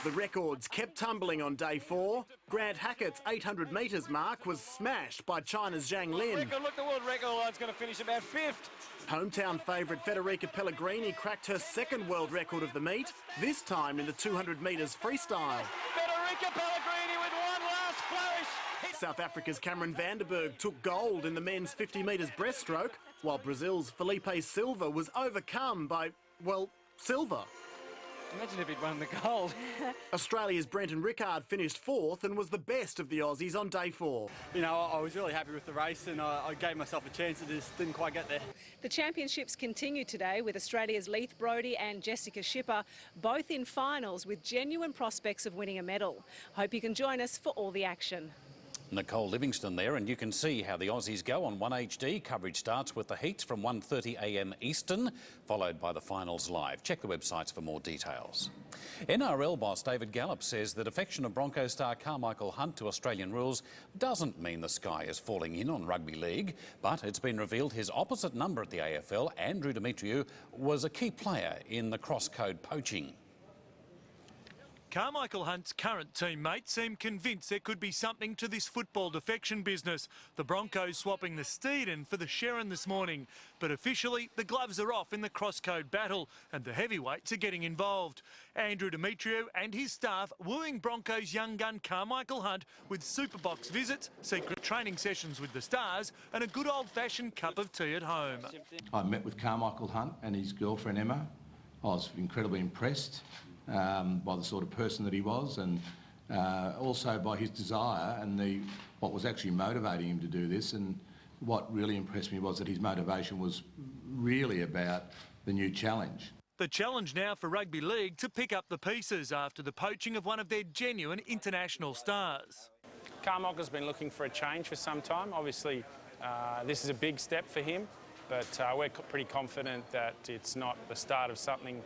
The records kept tumbling on day 4. Grant Hackett's 800 metres mark was smashed by China's Zhang Lin. Look, the world record line's going to finish about 5th. Hometown favourite Federica Pellegrini cracked her 2nd world record of the meet, this time in the 200 metres freestyle. Federica Pellegrini with one last flourish. South Africa's Cameron Vanderberg took gold in the men's 50 metres breaststroke, while Brazil's Felipe Silva was overcome by, well, silver. Imagine if he'd won the gold. Australia's Brenton Rickard finished 4th and was the best of the Aussies on day 4. You know, I was really happy with the race and I gave myself a chance. I just didn't quite get there. The championships continue today with Australia's Leith Brodie and Jessica Schipper both in finals with genuine prospects of winning a medal. Hope you can join us for all the action. Nicole Livingstone there, and you can see how the Aussies go on 1HD. Coverage starts with the heats from 1:30 a.m. Eastern, followed by the finals live. Check the websites for more details. NRL boss David Gallop says the defection of Broncos star Carmichael Hunt to Australian rules doesn't mean the sky is falling in on rugby league, but it's been revealed his opposite number at the AFL, Andrew Demetriou, was a key player in the cross-code poaching. Carmichael Hunt's current teammates seem convinced there could be something to this football defection business. The Broncos swapping the Steeden for the Sherrin this morning. But officially, the gloves are off in the cross-code battle and the heavyweights are getting involved. Andrew Demetriou and his staff wooing Broncos young gun Carmichael Hunt with Superbox visits, secret training sessions with the Stars and a good old-fashioned cup of tea at home. I met with Carmichael Hunt and his girlfriend Emma. I was incredibly impressed by the sort of person that he was, and also by his desire and what was actually motivating him to do this. And what really impressed me was that his motivation was really about the new challenge. The challenge now for rugby league to pick up the pieces after the poaching of one of their genuine international stars. Carmichael's been looking for a change for some time. Obviously, this is a big step for him, but we're pretty confident that it's not the start of something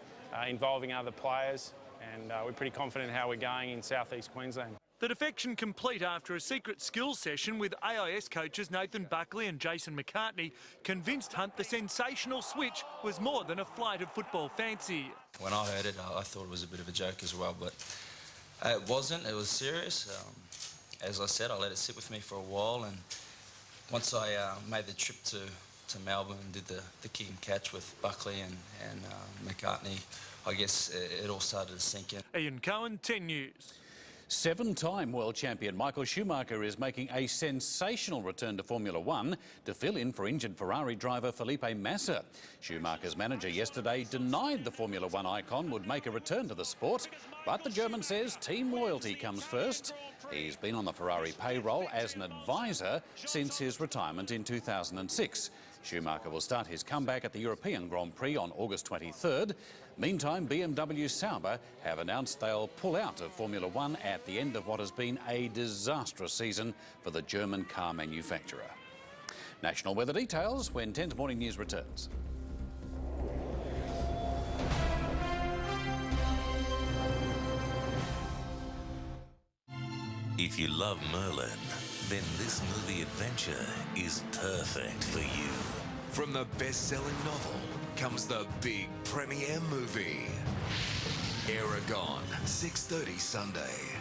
involving other players, and we're pretty confident how we're going in southeast Queensland. The defection complete after a secret skills session with AIS coaches Nathan Buckley and Jason McCartney convinced Hunt the sensational switch was more than a flight of football fancy. When I heard it, I thought it was a bit of a joke as well, but it wasn't. It was serious. As I said, I let it sit with me for a while, and once I made the trip to Melbourne and did the kick and catch with Buckley and McCartney, I guess it all started to sink in. Ian Cohen, 10 News. 7-time world champion Michael Schumacher is making a sensational return to Formula One to fill in for injured Ferrari driver Felipe Massa. Schumacher's manager yesterday denied the Formula One icon would make a return to the sport, but the German says team loyalty comes first. He's been on the Ferrari payroll as an advisor since his retirement in 2006. Schumacher will start his comeback at the European Grand Prix on August 23rd. Meantime, BMW Sauber have announced they'll pull out of Formula One at the end of what has been a disastrous season for the German car manufacturer. National weather details when 10's Morning News returns. If you love Merlin, then this movie adventure is perfect for you. From the best-selling novel comes the big premiere movie. Aragon, 6:30 Sunday.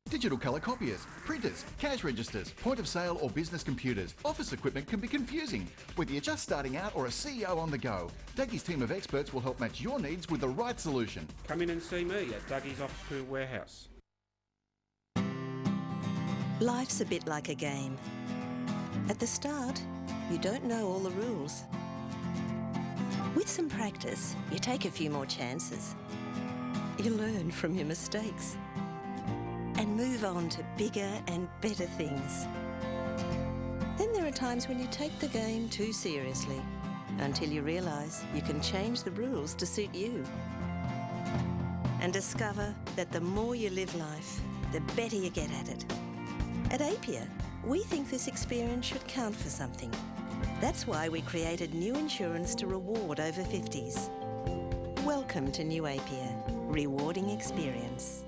Digital colour copiers, printers, cash registers, point of sale or business computers. Office equipment can be confusing. Whether you're just starting out or a CEO on the go, Dougie's team of experts will help match your needs with the right solution. Come in and see me at Dougie's Office Equipment Warehouse. Life's a bit like a game. At the start, you don't know all the rules. With some practice, you take a few more chances. You learn from your mistakes and move on to bigger and better things. Then there are times when you take the game too seriously until you realise you can change the rules to suit you. And discover that the more you live life, the better you get at it. At Apia, we think this experience should count for something. That's why we created new insurance to reward over 50s. Welcome to New Apia, rewarding experience.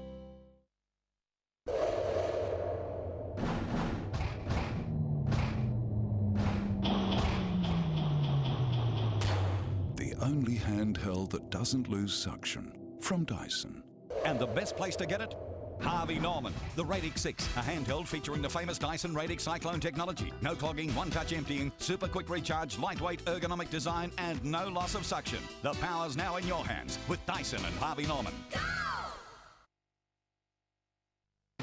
The only handheld that doesn't lose suction, from Dyson. And the best place to get it? Harvey Norman, the Radix 6, a handheld featuring the famous Dyson Radix Cyclone technology. No clogging, one-touch emptying, super quick recharge, lightweight ergonomic design, and no loss of suction. The power's now in your hands with Dyson and Harvey Norman.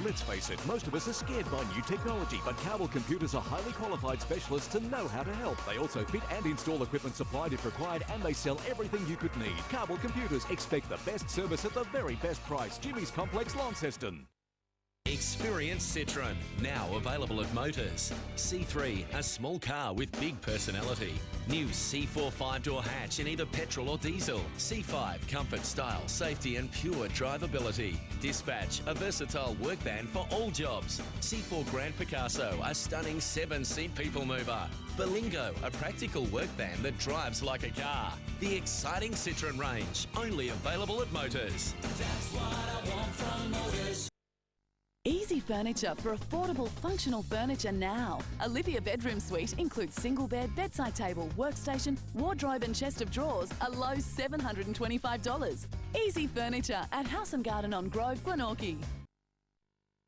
Let's face it, most of us are scared by new technology, but Cowell Computers are highly qualified specialists to know how to help. They also fit and install equipment supplied if required, and they sell everything you could need. Cowell Computers, expect the best service at the very best price. Jimmy's Complex, Launceston. Experience Citroën, now available at Motors. C3, a small car with big personality. New C4 5-door hatch in either petrol or diesel. C5, comfort, style, safety and pure drivability. Dispatch, a versatile work van for all jobs. C4 Grand Picasso, a stunning 7-seat people mover. Berlingo, a practical work van that drives like a car. The exciting Citroën range, only available at Motors. That's what I want from Motors. Easy furniture for affordable functional furniture now. Olivia Bedroom Suite includes single bed, bedside table, workstation, wardrobe and chest of drawers, a low $725. Easy Furniture at House and Garden on Grove, Glenorchy.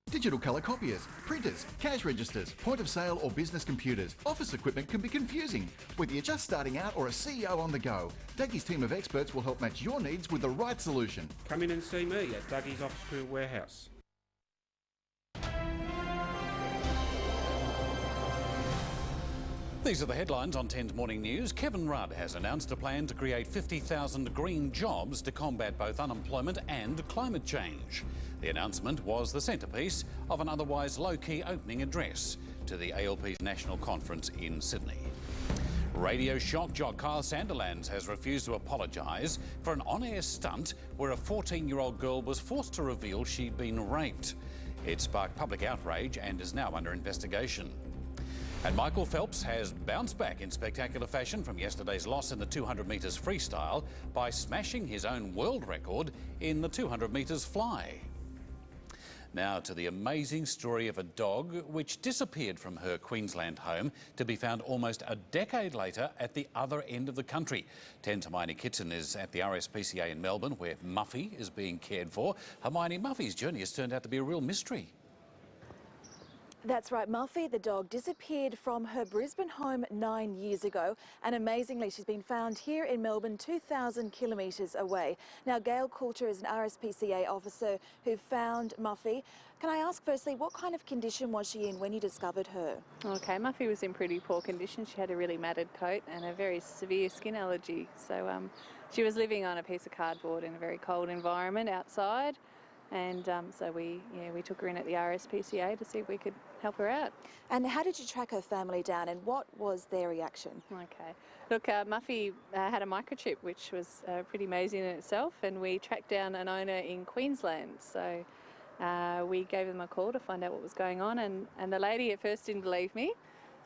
Digital colour copiers, printers, cash registers, point of sale or business computers. Office equipment can be confusing. Whether you're just starting out or a CEO on the go, Dougie's team of experts will help match your needs with the right solution. Come in and see me at Dougie's Office Equipment Warehouse. These are the headlines on 10's Morning News. Kevin Rudd has announced a plan to create 50,000 green jobs to combat both unemployment and climate change. The announcement was the centrepiece of an otherwise low-key opening address to the ALP's national conference in Sydney. Radio shock jock Kyle Sandilands has refused to apologise for an on-air stunt where a 14-year-old girl was forced to reveal she'd been raped. It sparked public outrage and is now under investigation. And Michael Phelps has bounced back in spectacular fashion from yesterday's loss in the 200 metres freestyle by smashing his own world record in the 200 metres fly. Now to the amazing story of a dog which disappeared from her Queensland home to be found almost a decade later at the other end of the country. 10's Hermione Kitson is at the RSPCA in Melbourne where Muffy is being cared for. Hermione, Muffy's journey has turned out to be a real mystery. That's right, Muffy, the dog, disappeared from her Brisbane home 9 years ago, and amazingly she's been found here in Melbourne 2,000 kilometres away. Now Gail Coulter is an RSPCA officer who found Muffy. Can I ask firstly, what kind of condition was she in when you discovered her? Okay, Muffy was in pretty poor condition. She had a really matted coat and a very severe skin allergy. So she was living on a piece of cardboard in a very cold environment outside. And so we took her in at the RSPCA to see if we could help her out. And how did you track her family down and what was their reaction? Okay. Look, Muffy had a microchip, which was pretty amazing in itself, and we tracked down an owner in Queensland. So we gave them a call to find out what was going on, and the lady at first didn't believe me.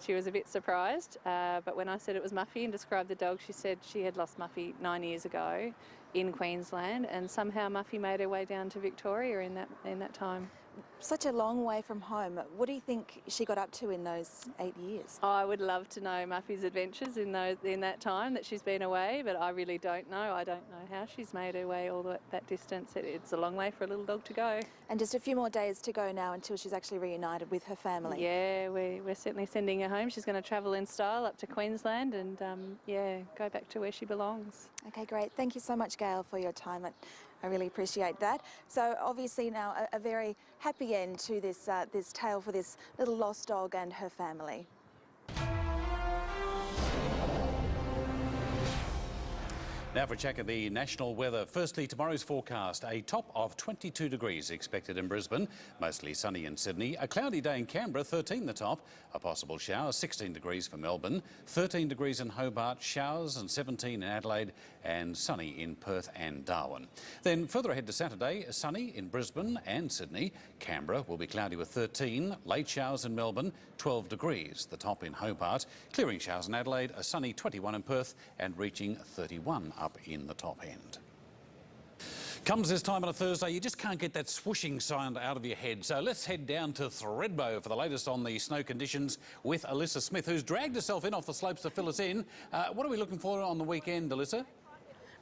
She was a bit surprised, but when I said it was Muffy and described the dog, she said she had lost Muffy 9 years ago in Queensland, and somehow Muffy made her way down to Victoria in that time. such a long way from home. What do you think she got up to in those 8 years? Oh, I would love to know Muffy's adventures in that time that she's been away, but I really don't know. I don't know how she's made her way all that distance. It's a long way for a little dog to go. And just a few more days to go now until she's actually reunited with her family. Yeah, we're certainly sending her home. She's going to travel in style up to Queensland and, go back to where she belongs. Okay, great. Thank you so much, Gail, for your time. I really appreciate that. So obviously now a very happy end to this tale for this little lost dog and her family. Now for a check of the national weather. Firstly, tomorrow's forecast. A top of 22 degrees expected in Brisbane, mostly sunny in Sydney. A cloudy day in Canberra, 13 the top. A possible shower, 16 degrees for Melbourne. 13 degrees in Hobart, showers, and 17 in Adelaide, and sunny in Perth and Darwin. Then further ahead to Saturday, sunny in Brisbane and Sydney. Canberra will be cloudy with 13. Late showers in Melbourne, 12 degrees. The top in Hobart. Clearing showers in Adelaide, a sunny 21 in Perth, and reaching 31 up in the top end. Comes this time on a Thursday, you just can't get that swooshing sound out of your head. So let's head down to Thredbo for the latest on the snow conditions with Alyssa Smith, who's dragged herself in off the slopes to fill us in. What are we looking for on the weekend, Alyssa?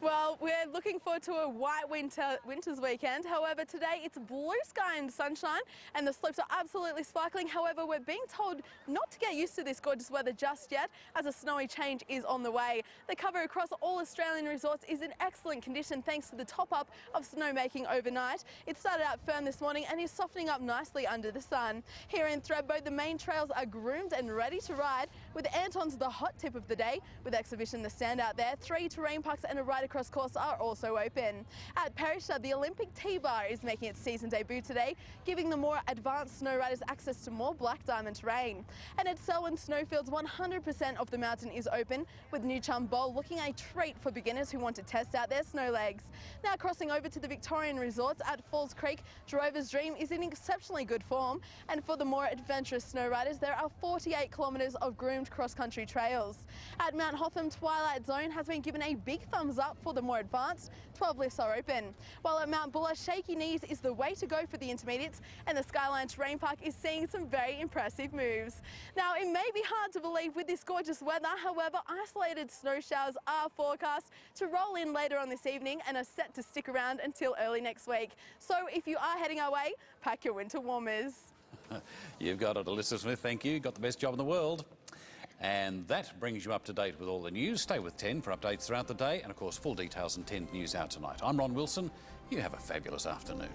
Well, we're looking forward to a white winter's weekend. However, today it's blue sky and sunshine and the slopes are absolutely sparkling. However, we're being told not to get used to this gorgeous weather just yet, as a snowy change is on the way. The cover across all Australian resorts is in excellent condition thanks to the top-up of snowmaking overnight. It started out firm this morning and is softening up nicely under the sun. Here in Thredbo, the main trails are groomed and ready to ride, with Anton's the hot tip of the day, with Exhibition the standout there. 3 terrain parks and a ride across course are also open. At Perisher, the Olympic T-Bar is making its season debut today, giving the more advanced snow riders access to more black diamond terrain. And at Selwyn Snowfields, 100% of the mountain is open, with New Chum Bowl looking a treat for beginners who want to test out their snow legs. Now crossing over to the Victorian resorts at Falls Creek, Drover's Dream is in exceptionally good form, and for the more adventurous snow riders, there are 48 kilometres of groomed cross-country trails. At Mount Hotham, Twilight Zone has been given a big thumbs up for the more advanced. 12 lifts are open. While at Mount Buller, Shaky Knees is the way to go for the intermediates, and the Skyline Terrain Park is seeing some very impressive moves. Now, it may be hard to believe with this gorgeous weather, however, isolated snow showers are forecast to roll in later on this evening and are set to stick around until early next week. So if you are heading our way, pack your winter warmers. You've got it, Alyssa Smith, thank you. Got the best job in the world. And that brings you up to date with all the news. Stay with 10 for updates throughout the day, and of course full details and 10 news out tonight. I'm Ron Wilson. You have a fabulous afternoon.